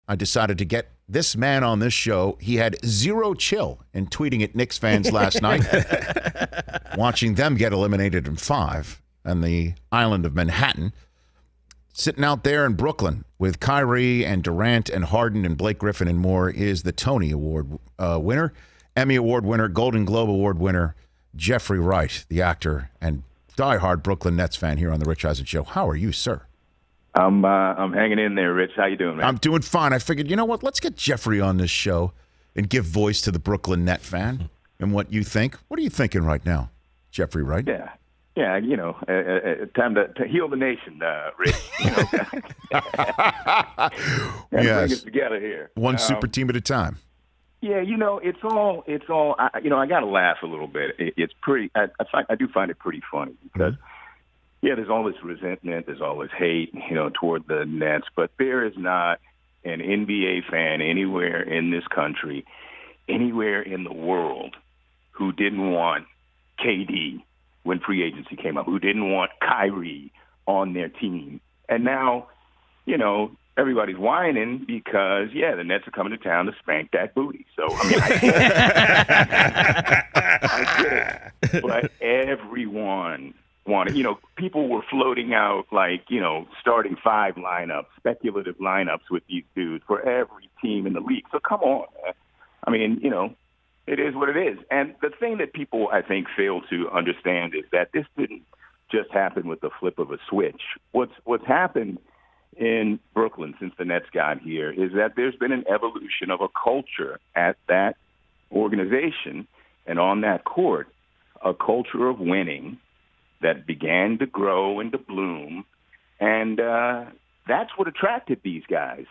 I decided to get this man on this show. He had zero chill in tweeting at Knicks fans last night, watching them get eliminated in 5 on the island of Manhattan. Sitting out there in Brooklyn with Kyrie and Durant and Harden and Blake Griffin and more is the Tony Award winner, Emmy Award winner, Golden Globe Award winner, Jeffrey Wright, the actor and diehard Brooklyn Nets fan here on the Rich Eisen Show. How are you, sir? I'm hanging in there, Rich. How you doing, man? I'm doing fine. I figured, you know what? Let's get Jeffrey on this show and give voice to the Brooklyn Net fan and what you think. What are you thinking right now, Jeffrey Wright? Yeah, you know, time to heal the nation, Rich. You know, yes. Bring it together here. One super team at a time. Yeah, you know, it's all. I got to laugh a little bit. It's pretty. I do find it pretty funny because, there's all this resentment, there's all this hate, toward the Nets, but there is not an NBA fan anywhere in this country, anywhere in the world, who didn't want KD when free agency came up, who didn't want Kyrie on their team. And now, everybody's whining because, the Nets are coming to town to spank that booty. So, I mean, I get it. But everyone wanted, people were floating out starting 5 lineups, speculative lineups with these dudes for every team in the league. So come on, man. I mean, it is what it is. And the thing that people, I think, fail to understand is that this didn't just happen with the flip of a switch. What's happened in Brooklyn since the Nets got here is that there's been an evolution of a culture at that organization and on that court, a culture of winning that began to grow and to bloom. And that's what attracted these guys.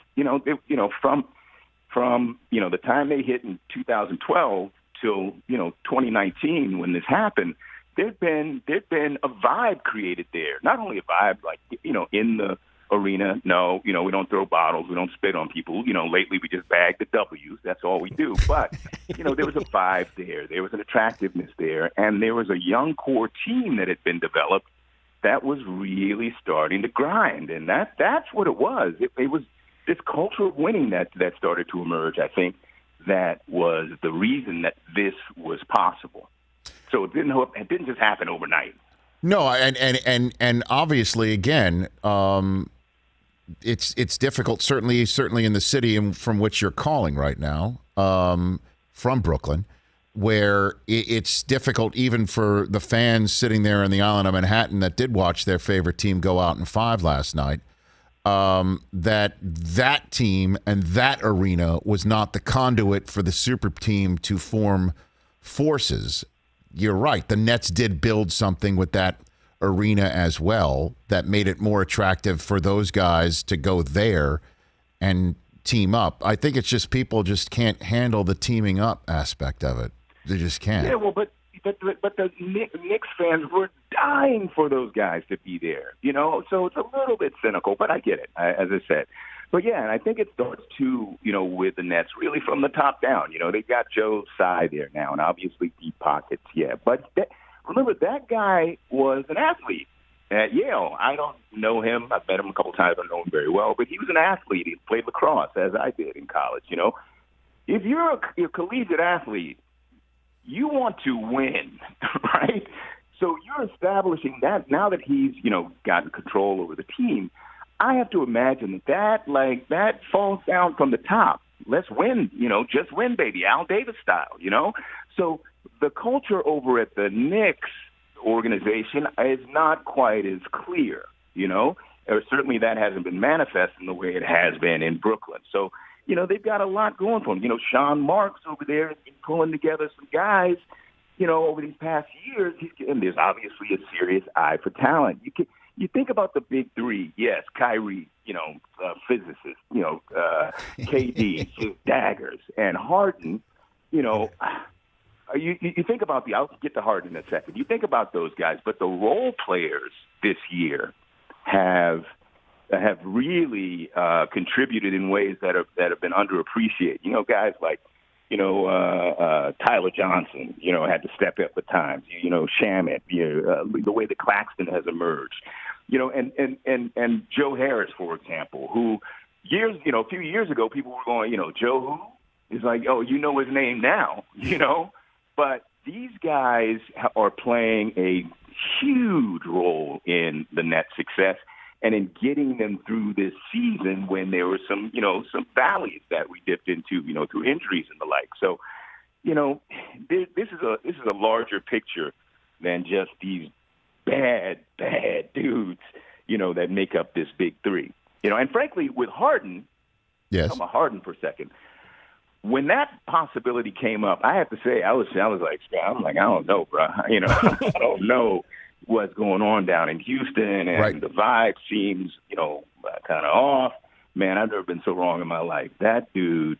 From the time they hit in 2012 till 2019 when this happened, there'd been a vibe created there. Not only a vibe in the arena. No, we don't throw bottles, we don't spit on people. Lately we just bag the W's. That's all we do. But there was a vibe there. There was an attractiveness there, and there was a young core team that had been developed that was really starting to grind, and that's what it was. It was this culture of winning that started to emerge, I think, that was the reason that this was possible. So it didn't just happen overnight. No, and obviously, again, it's difficult, certainly in the city from which you're calling right now, from Brooklyn, where it's difficult even for the fans sitting there in the island of Manhattan that did watch their favorite team go out in 5 last night. That team and that arena was not the conduit for the super team to form forces. You're right. The Nets did build something with that arena as well that made it more attractive for those guys to go there and team up. I think it's just people just can't handle the teaming up aspect of it. They just can't. Yeah, well, but the Knicks fans were dying for those guys to be there, so it's a little bit cynical, but I get it, as I said. But, and I think it starts, too, with the Nets really from the top down. They've got Joe Tsai there now, and obviously deep pockets, But remember, that guy was an athlete at Yale. I don't know him. I've met him a couple times. I don't know him very well. But he was an athlete. He played lacrosse, as I did in college, If you're a collegiate athlete, you want to win, right? So you're establishing that now that he's, gotten control over the team. I have to imagine that falls down from the top. Let's win, just win, baby, Al Davis style, So the culture over at the Knicks organization is not quite as clear, or certainly that hasn't been manifest in the way it has been in Brooklyn. So, they've got a lot going for them. Sean Marks over there has been pulling together some guys, over these past years. And there's obviously a serious eye for talent. You think about the big three. Yes, Kyrie, physicist, KD, daggers, and Harden, You think about I'll get to Harden in a second. You think about those guys, but the role players this year have really contributed in ways that have been underappreciated. Guys like Tyler Johnson, had to step up at times. Shamet, the way that Claxton has emerged. And Joe Harris, for example, who a few years ago, people were going, Joe who? It's like, oh, you know his name now, But these guys are playing a huge role in the Nets' success and in getting them through this season when there were some valleys that we dipped into, through injuries and the like. So, this is a larger picture than just these bad dudes, that make up this big three. And frankly, with Harden, yes, talk about Harden for a second. When that possibility came up, I have to say, I was like, I don't know, bro. I don't know what's going on down in Houston, and right. The vibe seems, kind of off. Man, I've never been so wrong in my life. That dude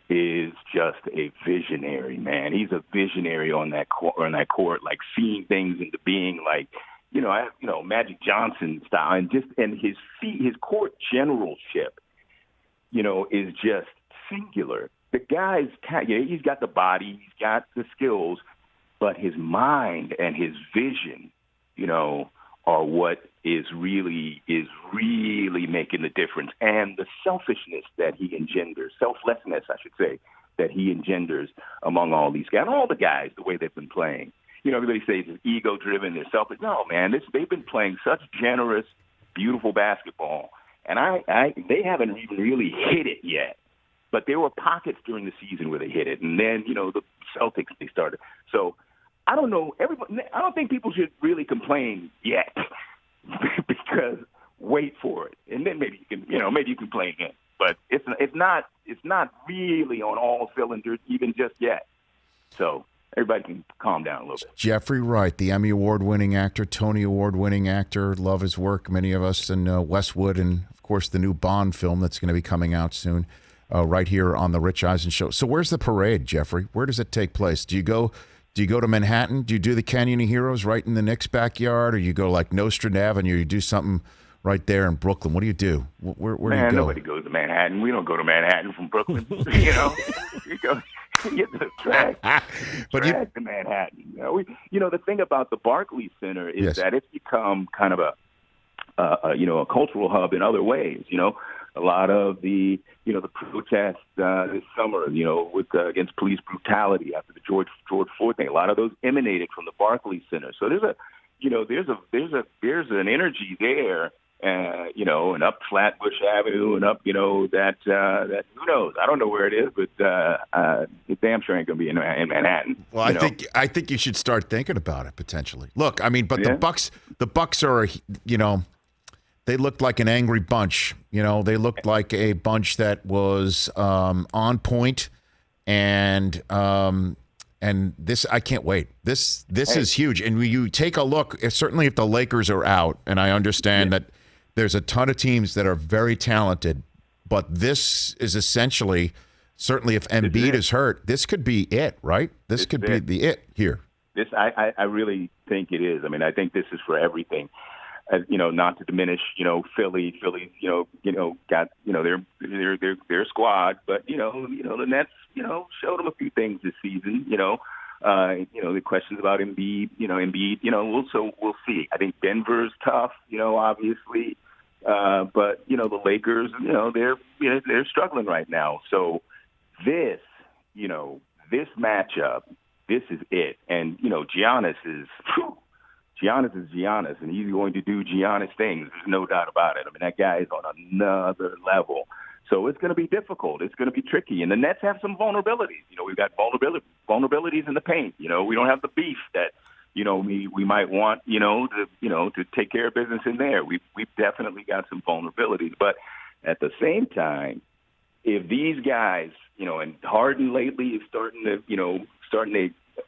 is just a visionary, man. He's a visionary on that court, like seeing things into being, like, Magic Johnson style, and his feet, his court generalship, is just singular. The guy's, he's got the body, he's got the skills, but his mind and his vision, are what is really making the difference. And the selfishness that he engenders, selflessness, I should say, that he engenders among all these guys, all the guys, the way they've been playing. Everybody says it's ego-driven, they're selfish. No, man, they've been playing such generous, beautiful basketball, and they haven't even really hit it yet. But there were pockets during the season where they hit it, and then the Celtics, they started. So I don't know. I don't think people should really complain yet, because wait for it, and then maybe you can complain again. But it's not really on all cylinders even just yet. So everybody can calm down a little bit. Jeffrey Wright, the Emmy Award-winning actor, Tony Award-winning actor, love his work. Many of us in Westwood, and of course the new Bond film that's going to be coming out soon. Right here on the Rich Eisen Show. So where's the parade, Jeffrey? Where does it take place? Do you go to Manhattan? Do you do the Canyon of Heroes right in the Knicks' backyard? Or you go like Nostrand Avenue? You do something right there in Brooklyn? What do you do? Where do you go? Nobody goes to Manhattan. We don't go to Manhattan from Brooklyn. You go get to the track. To Manhattan. The thing about the Barclays Center is that it's become kind of a cultural hub in other ways. A lot of the protests this summer, against police brutality after the George Floyd thing. A lot of those emanated from the Barclays Center. So there's an energy there, and up Flatbush Avenue and up, that who knows? I don't know where it is, but it damn sure ain't gonna be in Manhattan. Well, I think you should start thinking about it potentially. Look, I mean, but the Bucks are, they looked like an angry bunch. They looked like a bunch that was on point, and this, I can't wait. This is huge. And when you take a look, certainly if the Lakers are out, and I understand that there's a ton of teams that are very talented, but this is essentially, certainly if Embiid is hurt, this could be it, right? This could be the it here. This, I really think it is. I mean, I think this is for everything. Not to diminish, Philly's, got, their squad, but, the Nets, showed them a few things this season, the questions about Embiid, we'll see. I think Denver's tough, obviously, but, the Lakers, they're struggling right now. So this matchup, this is it. And, Giannis is Giannis, and he's going to do Giannis things. There's no doubt about it. I mean, that guy is on another level. So it's going to be difficult. It's going to be tricky. And the Nets have some vulnerabilities. We've got vulnerabilities in the paint. We don't have the beef that, we might want, to take care of business in there. We've definitely got some vulnerabilities. But at the same time, if these guys, and Harden lately is starting to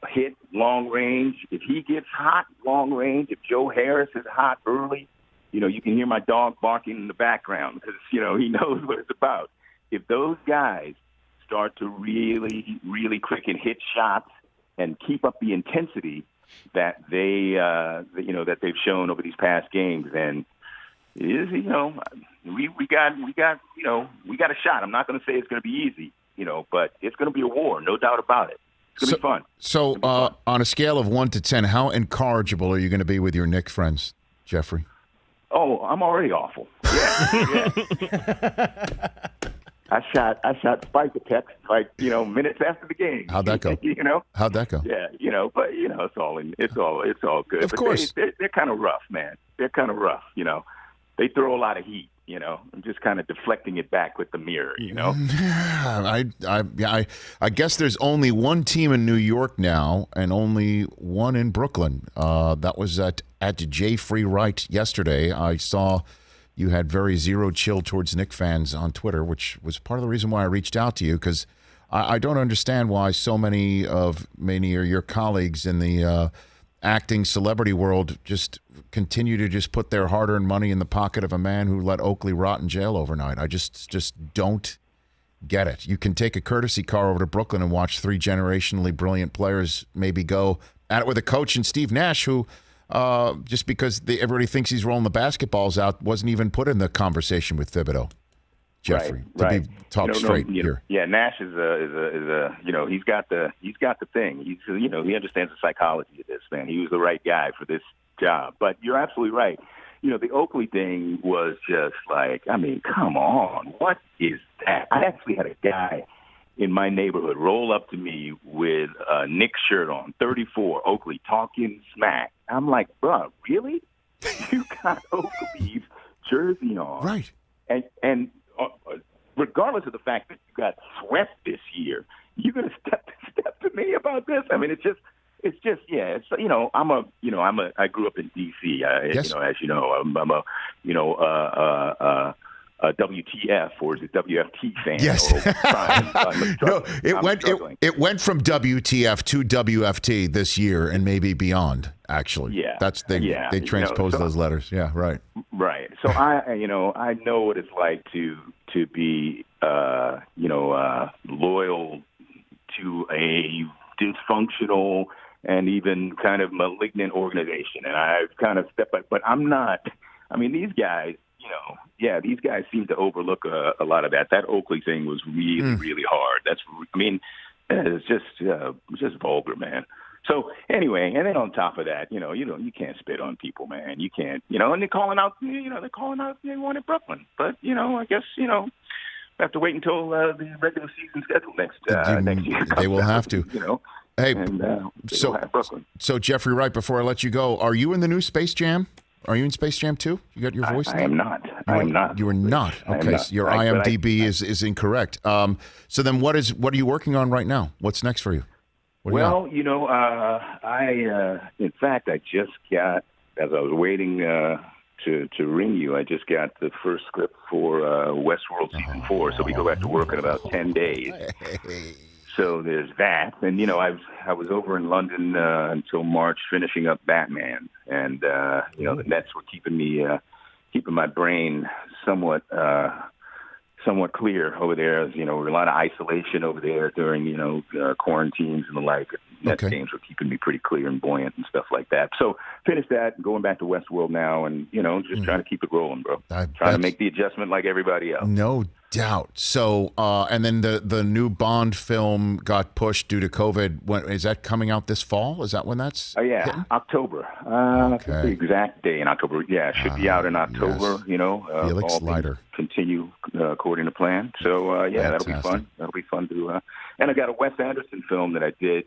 hit long range. If he gets hot long range, if Joe Harris is hot early, you can hear my dog barking in the background because, he knows what it's about. If those guys start to really, really quick and hit shots and keep up the intensity that that they've shown over these past games, then we got a shot. I'm not going to say it's going to be easy, but it's going to be a war, no doubt about it. It's going to be fun. So on a scale of 1 to 10, how incorrigible are you going to be with your Knicks friends, Jeffrey? Oh, I'm already awful. Yeah. I shot Spike a text like, minutes after the game. How'd that go? How'd that go? Yeah, but it's all good. Of course. They're kind of rough, man. They're kind of rough. They throw a lot of heat. I'm just kind of deflecting it back with the mirror. I guess there's only one team in New York now, and only one in Brooklyn. That was at Jeffrey Wright yesterday. I saw you had very zero chill towards Knicks fans on Twitter, which was part of the reason why I reached out to you, because I don't understand why so many of your colleagues in the acting celebrity world just continue to just put their hard-earned money in the pocket of a man who let Oakley rot in jail overnight. I just don't get it. You can take a courtesy car over to Brooklyn and watch three generationally brilliant players maybe go at it with a coach in Steve Nash, who just because everybody thinks he's rolling the basketballs out, wasn't even put in the conversation with Thibodeau. Jeffrey, right. To be talk straight here. Yeah, Nash is a he's got the thing. He understands the psychology of this, man. He was the right guy for this job. But you're absolutely right. The Oakley thing was just like, I mean, come on, what is that? I actually had a guy in my neighborhood roll up to me with a Knicks shirt on, 34, Oakley, talking smack. I'm like, bro, really? You got Oakley's jersey on, right? And regardless of the fact that you got swept this year, you're going to step to me about this? I mean, it's just yeah. It's I grew up in D.C. Yes. As you know, I'm a WTF or is it WFT fan? Yes. No, it went from WTF to WFT this year and maybe beyond. Actually, yeah. They transposed those letters. Yeah, right. Right. So I know what it's like to be loyal to a dysfunctional and even kind of malignant organization, and I've kind of stepped back. But I'm not. I mean, these guys. These guys seem to overlook a lot of that. That Oakley thing was really, really hard. It's just vulgar, man. So anyway, and then on top of that, you can't spit on people, man. You can't, and they're calling out anyone in Brooklyn. But, I guess, we have to wait until the regular season schedule next year. They will have to. Hey, and, so Jeffrey Wright, before I let you go, are you in the new Space Jam? Are you in Space Jam 2? You got your voice? I am not. You are not. Okay, so your IMDb is incorrect. So then, what are you working on right now? What's next for you? In fact, I just got, as I was waiting to ring you, I just got the first script for Westworld season 4. So we go back to work in about 10 days. So there's that, and I was over in London until March, finishing up Batman, and the Nets were keeping my brain somewhat clear over there. As a lot of isolation over there during quarantines and the like. Nets games were keeping me pretty clear and buoyant and stuff like that. So finished that, going back to Westworld now, and just trying to keep it rolling, bro. Trying to make the adjustment like everybody else. No doubt. So, and then the new Bond film got pushed due to COVID. When is that coming out this fall? Is that when that's? Hitting? October. The exact day in October. Yeah, it should be out in October. Yes. Felix all Leiter. Continue according to plan. So that'll be fun. That'll be fun to. And I got a Wes Anderson film that I did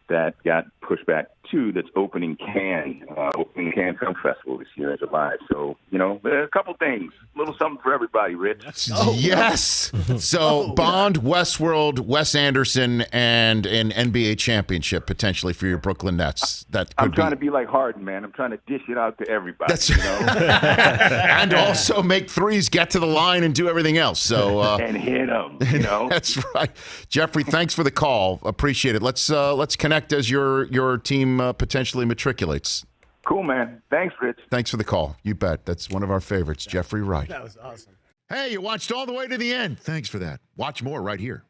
that got pushed back too. That's opening Cannes Film Festival this year in July. So a couple things, a little something for everybody, Rich. Yes. So Bond, Westworld, Wes Anderson, and an NBA championship potentially for your Brooklyn Nets. I'm trying to be like Harden, man. I'm trying to dish it out to everybody. That's and also make threes, get to the line, and do everything else. So and hit them. That's right, Jeffrey. Thanks for the call. Appreciate it. Let's connect as your team potentially matriculates. Cool, man. Thanks, Rich. Thanks for the call. You bet. That's one of our favorites, Jeffrey Wright. That was awesome. Hey, you watched all the way to the end. Thanks for that. Watch more right here.